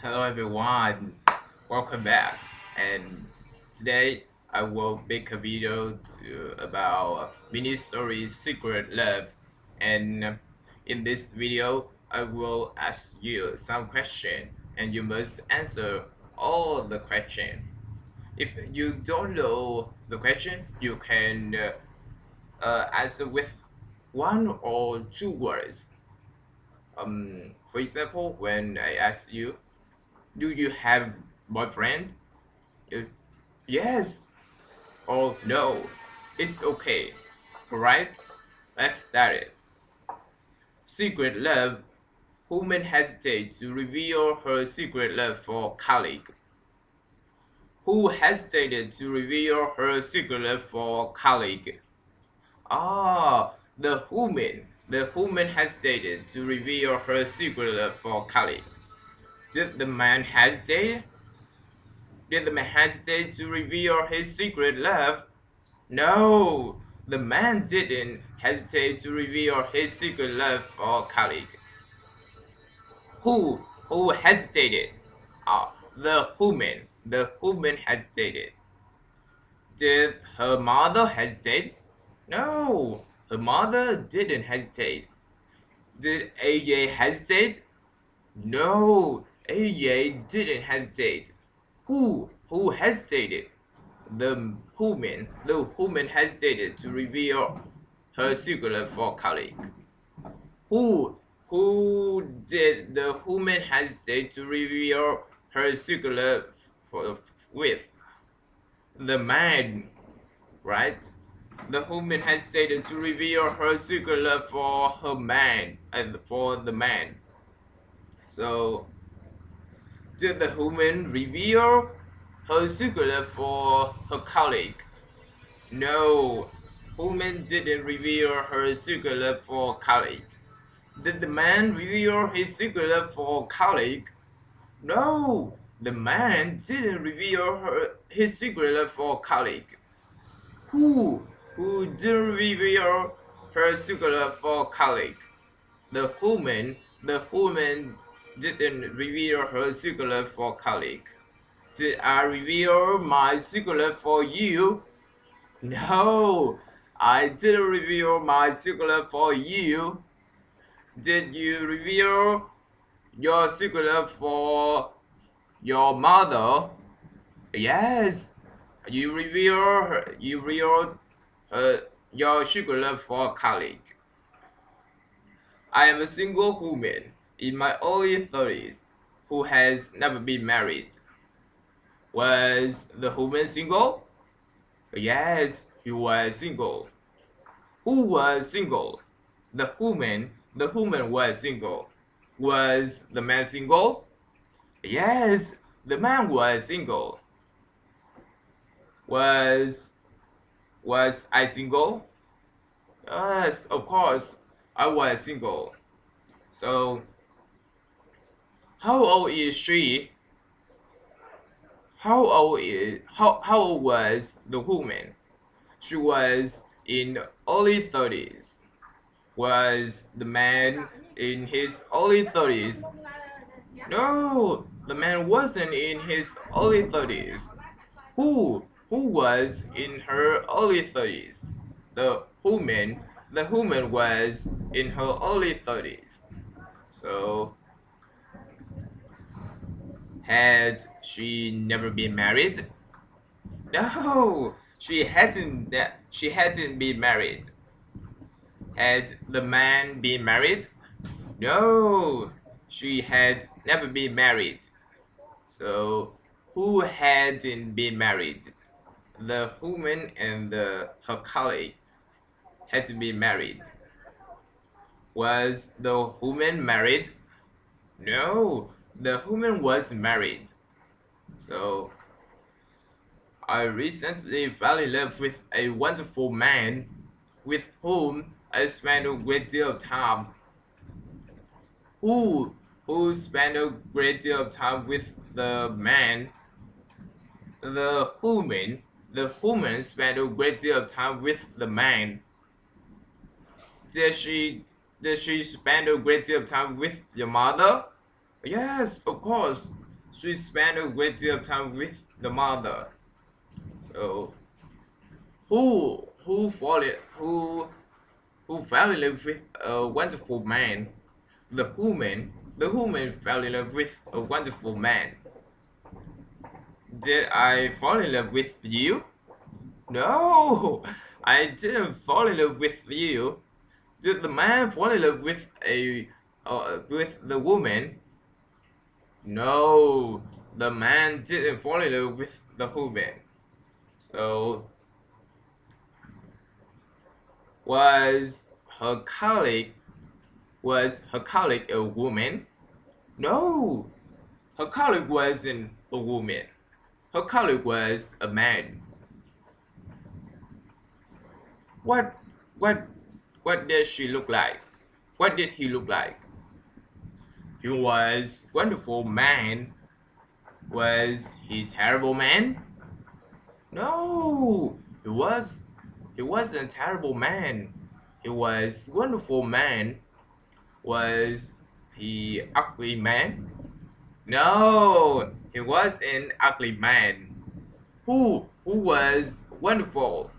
Hello everyone, welcome back. And today I will make a video about ministory secret love. And in this video, I will ask you some question, and you must answer all the question. If you don't know the question, you can answer with one or two words. For example, when I ask you, do you have boyfriend? Yes, yes or no. It's okay. Alright? Let's start it. Secret love. Woman hesitates to reveal her secret love for colleague. Who hesitated to reveal her secret love for colleague? Ah, the woman. The woman hesitated to reveal her secret love for colleague. Did the man hesitate? Did the man hesitate to reveal his secret love? No, the man didn't hesitate to reveal his secret love for a colleague. Who hesitated? The woman. The woman hesitated. Did her mother hesitate? No, her mother didn't hesitate. Did AJ hesitate? No, AJ didn't hesitate. Who hesitated? The woman hesitated to reveal her secret for colleague. Who did the woman hesitate to reveal her secret for with? The man, right? The woman hesitated to reveal her secret for her man and for the man. So did the woman reveal her secret for her colleague? No, woman didn't reveal her secret for colleague. Did the man reveal his secret for colleague? No, the man didn't reveal his secret for colleague. Who? Who didn't reveal her secret for colleague? The woman. The woman didn't reveal her secret for colleague. Did I reveal my secret for you? No, I didn't reveal my secret for you. Did you reveal your secret for your mother? Yes, you revealed your secret for a colleague. I am a single woman in my early 30s who has never been married. Was the woman single? Yes, he was single. Who was single? The woman was single. Was the man single? Yes, the man was single. Was was I single? Yes, of course, I was single. So, how old is she? How old was the woman? She was in early 30s. Was the man in his early 30s? No, the man wasn't in his early 30s. Who was in her early 30s? The woman was in her early 30s. So had she never been married? No, she hadn't been married. Had the man been married? No, she had never been married. So who hadn't been married? The woman and her colleague had to be married. Was the woman married? No, the woman was married. So I recently fell in love with a wonderful man with whom I spent a great deal of time. Who spent a great deal of time with the man? The woman. The woman spent a great deal of time with the man. Did she spend a great deal of time with your mother? Yes, of course. she spent a great deal of time with the mother. So who fell in love with a wonderful man? The woman fell in love with a wonderful man. Did I fall in love with you? No, I didn't fall in love with you. Did the man fall in love with the woman? No, the man didn't fall in love with the woman. So was her colleague was her colleague a woman? No, her colleague wasn't a woman. Her colleague was a man. What what what did she look like? What did he look like? He was wonderful man. Was he terrible man? No, he wasn't a terrible man. He was wonderful man. Was he ugly man? No, he was an ugly man. Who was wonderful?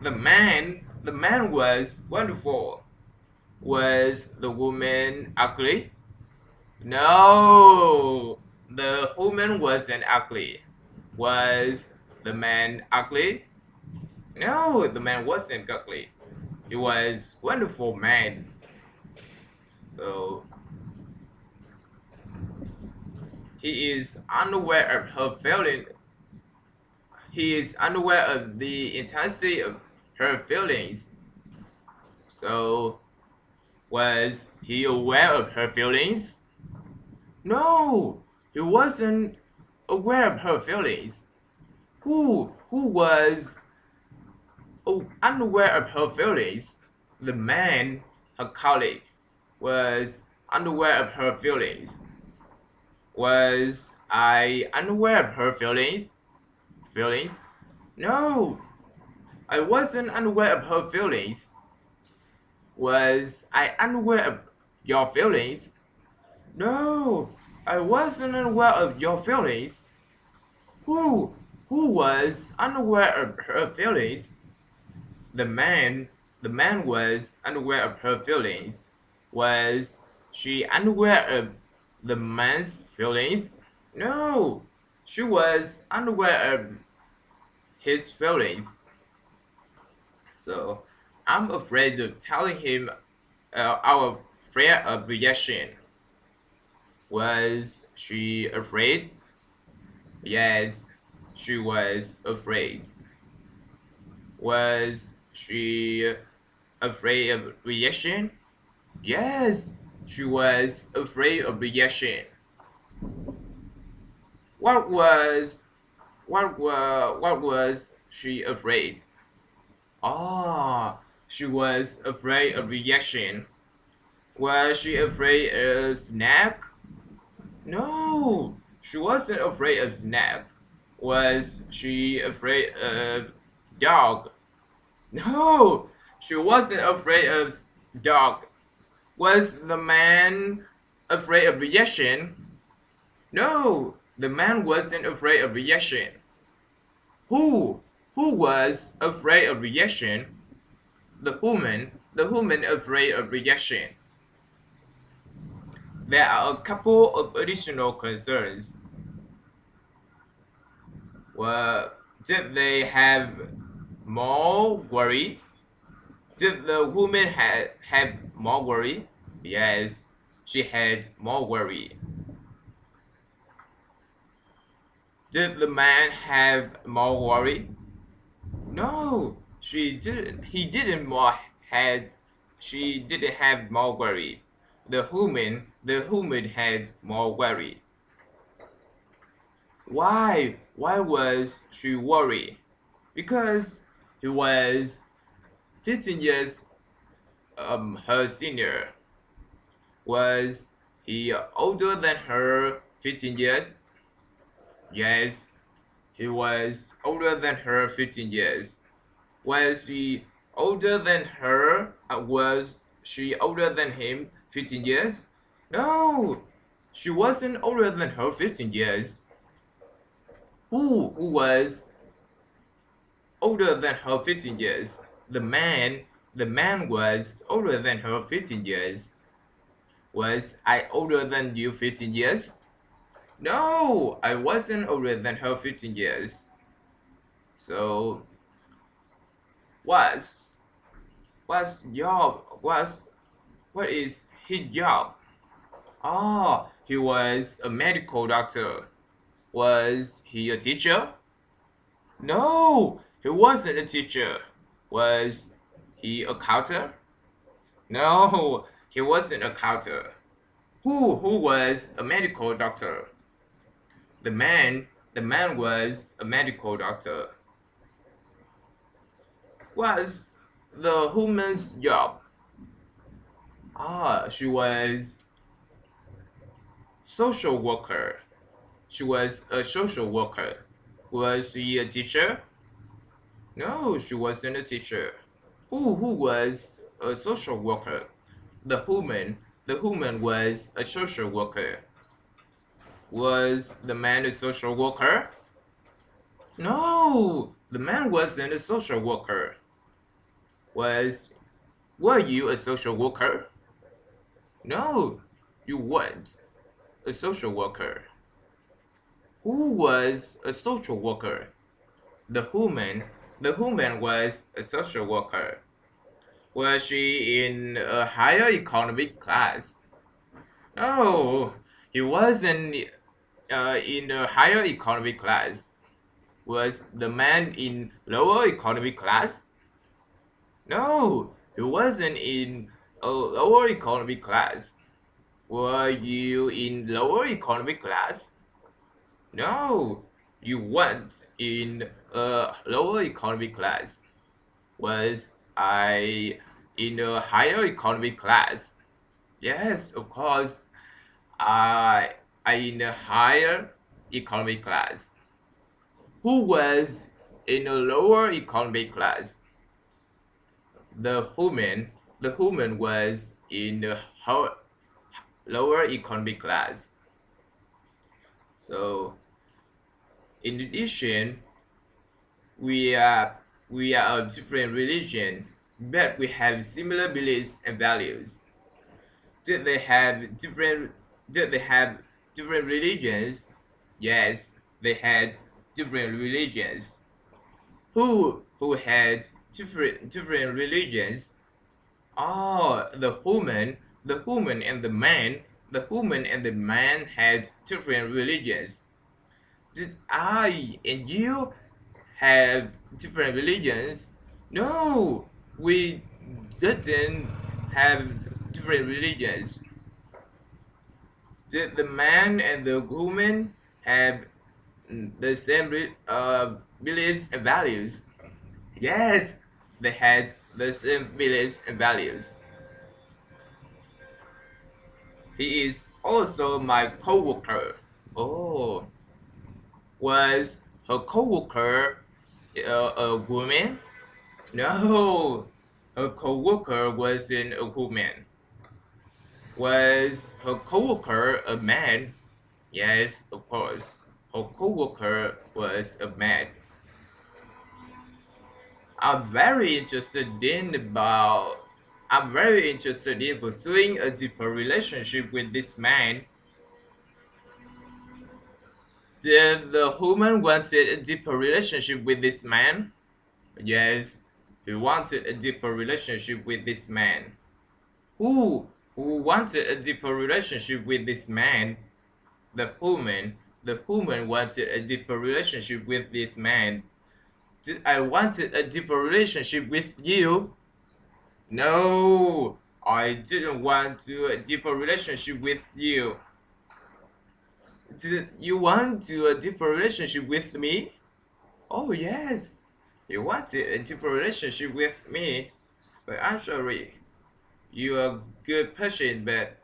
The man was wonderful. Was the woman ugly? No, the woman wasn't ugly. Was the man ugly? No, the man wasn't ugly. He was wonderful man. So he is unaware of her feeling. He is unaware of the intensity of her feelings. So was he aware of her feelings? No, he wasn't aware of her feelings. Who was unaware of her feelings? The man, her colleague, was unaware of her feelings. Was I unaware of her feelings? Feelings? No, I wasn't unaware of her feelings. Was I unaware of your feelings? No, I wasn't unaware of your feelings. Who was unaware of her feelings? The man was unaware of her feelings. Was she unaware of the man's feelings? No, she was unaware of his feelings. So I'm afraid of telling him our fear of rejection. Was she afraid? Yes, she was afraid. Was she afraid of rejection? Yes, she was afraid of rejection. What was she afraid? Ah, she was afraid of rejection. Was she afraid of snake? No, she wasn't afraid of snake. Was she afraid of dog? No, she wasn't afraid of dog. Was the man afraid of rejection? No, the man wasn't afraid of rejection. Who was afraid of rejection? The woman afraid of rejection. There are a couple of additional concerns. Well, did they have more worry? Did the woman have more worry? Yes, she had more worry. Did the man have more worry? No, she didn't. He didn't more had. She didn't have more worry. The woman had more worry. Why? Why was she worried? Because he was 15 years her senior. Was he older than her 15 years? Yes, he was older than her 15 years. Was he older than her? Was she older than him 15 years? No, She wasn't older than her 15 years. Who was older than her 15 years? The man. The man was older than her 15 years. Was I older than you 15 years? No, I wasn't older than her 15 years. So, was what is his job? Oh, he was a medical doctor. Was he a teacher? No, he wasn't a teacher. Was he a counter? No, he wasn't a counter. Who was a medical doctor? The man was a medical doctor. Was the woman's job? Ah, she was social worker. She was a social worker. Was she a teacher? No, she wasn't a teacher. Who was a social worker? The woman. The woman was a social worker. Was the man a social worker? No, the man wasn't a social worker. Were you a social worker? No, you weren't a social worker. Who was a social worker? The woman. The woman was a social worker. Was she in a higher economic class? No, he wasn't in a higher economic class. Was the man in lower economic class? No, he wasn't in a lower economic class. Were you in lower economic class? No, you weren't in a lower economic class. Was I in a higher economic class? Yes, of course. I in a higher economic class. Who was in a lower economic class? The woman was in the lower economic class. So, in addition, we are of different religion, but we have similar beliefs and values. Did they have different? Did they have different religions? Yes, they had different religions. Who had different religions? Oh, the woman and the man. The woman and the man had different religions. Did I and you have different religions? No, we didn't have different religions. Did the man and the woman have the same beliefs and values? Yes, they had the same beliefs and values. He is also my coworker. Oh, was her coworker a woman? No, her coworker wasn't a woman. Was her coworker a man? Yes, of course. Her coworker was a man. I'm very interested in about I'm very interested in pursuing a deeper relationship with this man. Did the woman wanted a deeper relationship with this man? Yes, he wanted a deeper relationship with this man. Who who wanted a deeper relationship with this man? The woman. The woman wanted a deeper relationship with this man. Did I wanted a deeper relationship with you? No, I didn't want to a deeper relationship with you. Did you want to a deeper relationship with me? Oh yes, you wanted a deeper relationship with me. But I'm sorry, you're a good person, but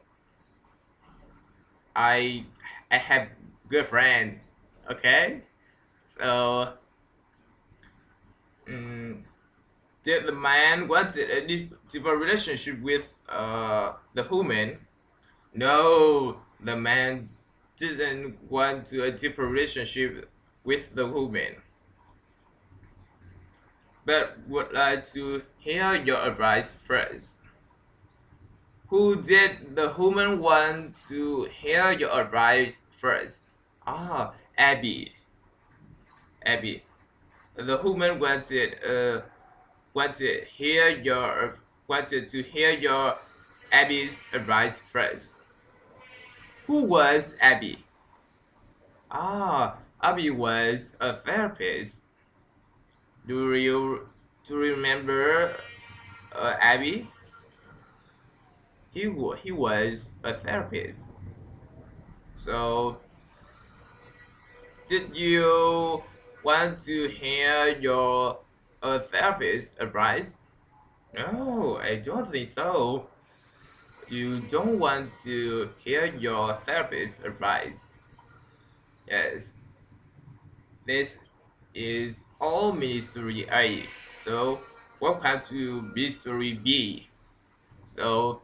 I I have good friend. Okay, so mm, did the man wanted a deeper relationship with the woman? No, the man didn't want to a deeper relationship with the woman, but would like to hear your advice first. Who did the woman want to hear your advice first? Ah, Abby. Abby. The woman wanted wanted to hear your Abby's advice first. Who was Abby? Ah, Abby was a therapist. Do you remember Abby? He was a therapist. So, did you want to hear your therapist advice? No, I don't think so. You don't want to hear your therapist advice. Yes, this is all ministry A. So, welcome to ministry B. So,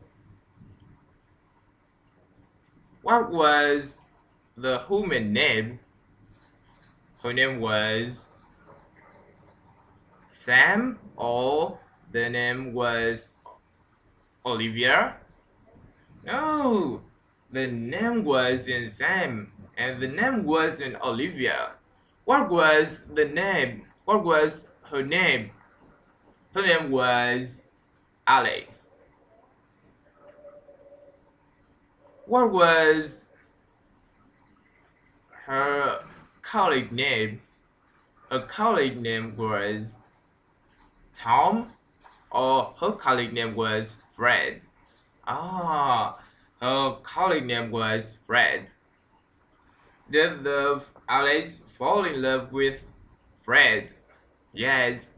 what was the human name? Her name was Sam, or the name was Olivia? No, the name wasn't Sam, and the name wasn't Olivia. What was the name? What was her name? Her name was Alex. What was her colleague name? Her colleague name was Tom, or her colleague name was Fred. Ah, her colleague name was Fred. Did the Alex fall in love with Fred? Yes,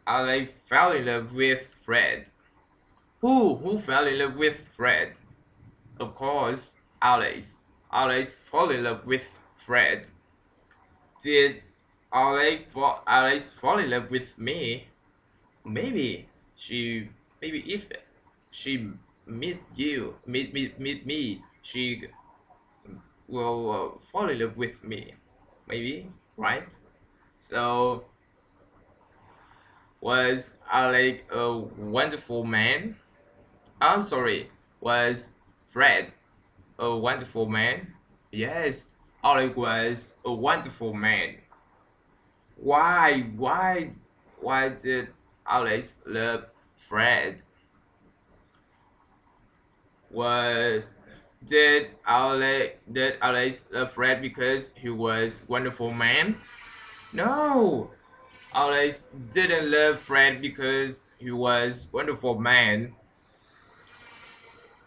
Alex fell in love with Fred. Who fell in love with Fred? Of course, Alex. Alex fell in love with Fred. Did Alex fall in love with me? Maybe she maybe if she meet me, she will fall in love with me. Maybe, right? So was Alex a wonderful man? I'm sorry, was Fred a wonderful man? Yes, Alex was a wonderful man. Why? Why did Alex love Fred? Was did Alex love Fred because he was a wonderful man? No, Alex didn't love Fred because he was a wonderful man.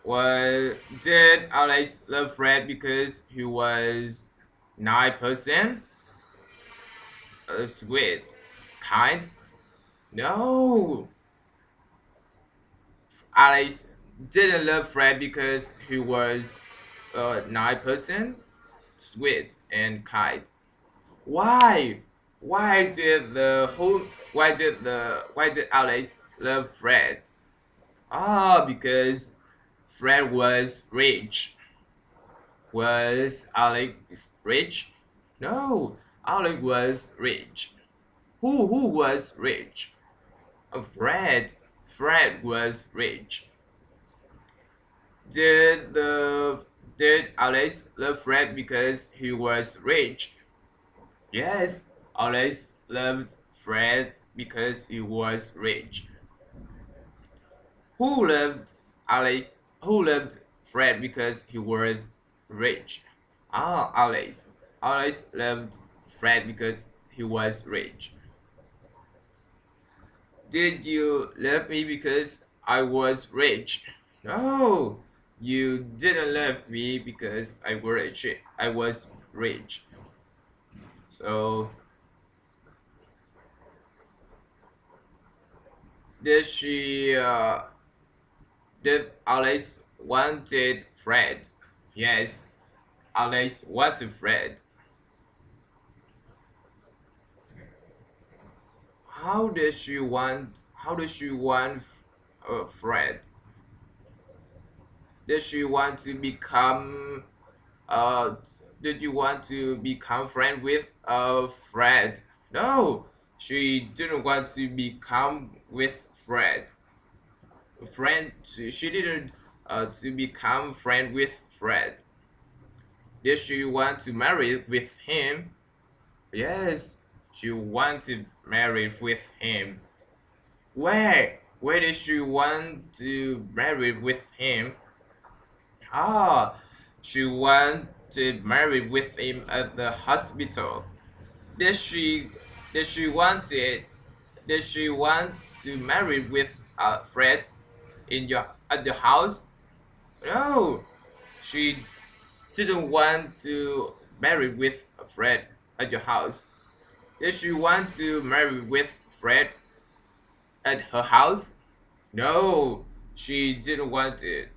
Well, did Alex love Fred because he was 9%? Sweet, kind? No, Alex didn't love Fred because he was 9% sweet and kind. Why? Why did Alex love Fred? Ah, because Fred was rich. Was Alex rich? No, Alex was rich. Who was rich? Fred. Fred was rich. Did the did Alex love Fred because he was rich? Yes, Alex loved Fred because he was rich. Who loved Alex? Who loved Fred because he was rich? Ah, Alex. Alex loved Fred because he was rich. Did you love me because I was rich? No, you didn't love me because I was rich. I was rich. So did she? Did Alex wanted Fred? Yes, Alex wanted Fred. How did she want? How did she want Fred? Did she want to become uh did you want to become friend with Fred? No, she didn't want to become with Fred. She didn't to become friend with Fred. Did she want to marry with him? Yes, she wanted to marry with him. Where did she want to marry with him? Ah, she wanted to marry with him at the hospital. Did she did she want it? Did she want to marry with Fred in your at the house? No, she didn't want to marry with Fred at your house. Did she want to marry with Fred at her house? No, she didn't want it.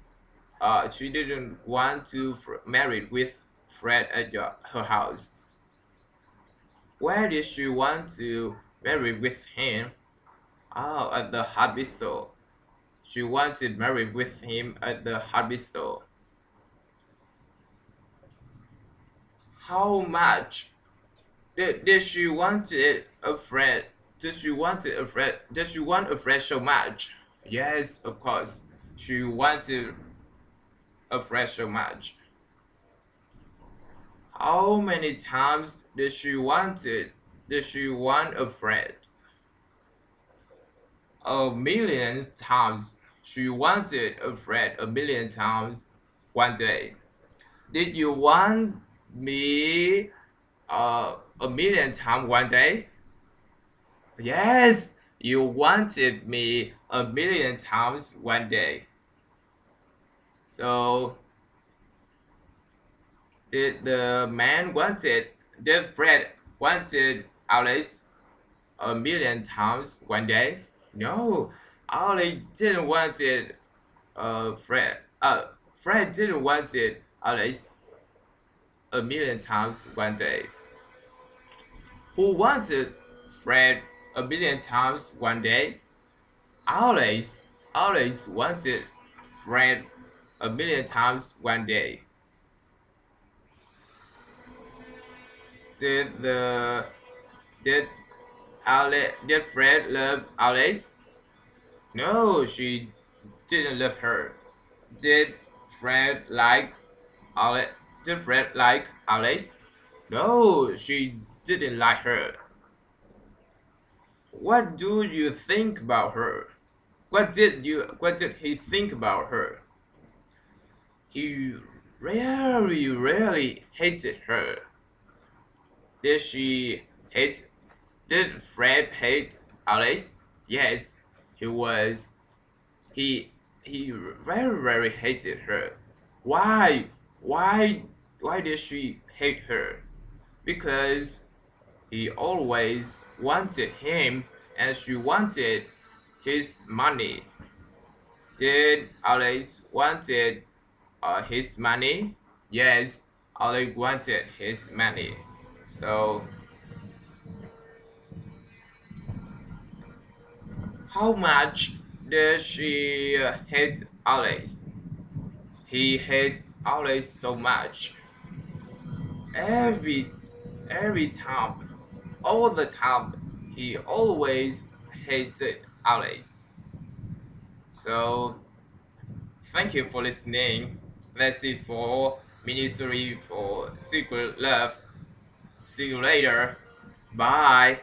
She didn't want to marry with Fred at her house. Where did she want to marry with him? Oh, at the hardware store. She wanted to marry with him at the hardware store. How much? Did she want it a friend? Did she want it a friend? Did she want a friend so much? Yes, of course. She wanted a friend so much. How many times did she want it? Did she want a friend? A million times. She wanted a friend a million times one day. Did you want me a million times one day? Yes, you wanted me a million times one day. So did Fred wanted Alice a million times one day? No, Alice didn't want it Fred. Fred didn't want it Alice a million times one day. Who wanted Fred a million times one day? Alice. Alice wanted Fred a million times one day. Did the did did Fred love Alice? No, she didn't love her. Did Fred like Alice? Did Fred like Alice? No, she didn't like her. What do you think about her? What did he think about her? He really hated her. Did she hate Did Fred hate Alice? Yes, he was. He he very hated her. Why? Why why did she hate her? Because he always wanted him and she wanted his money. Did Alice wanted his money? Yes, Alice wanted his money. So how much did she hate Alice? He hated Alice so much. Every every time, all the time, he always hated Alice. So thank you for listening. That's it for Ministry for Secret Love. See you later. Bye.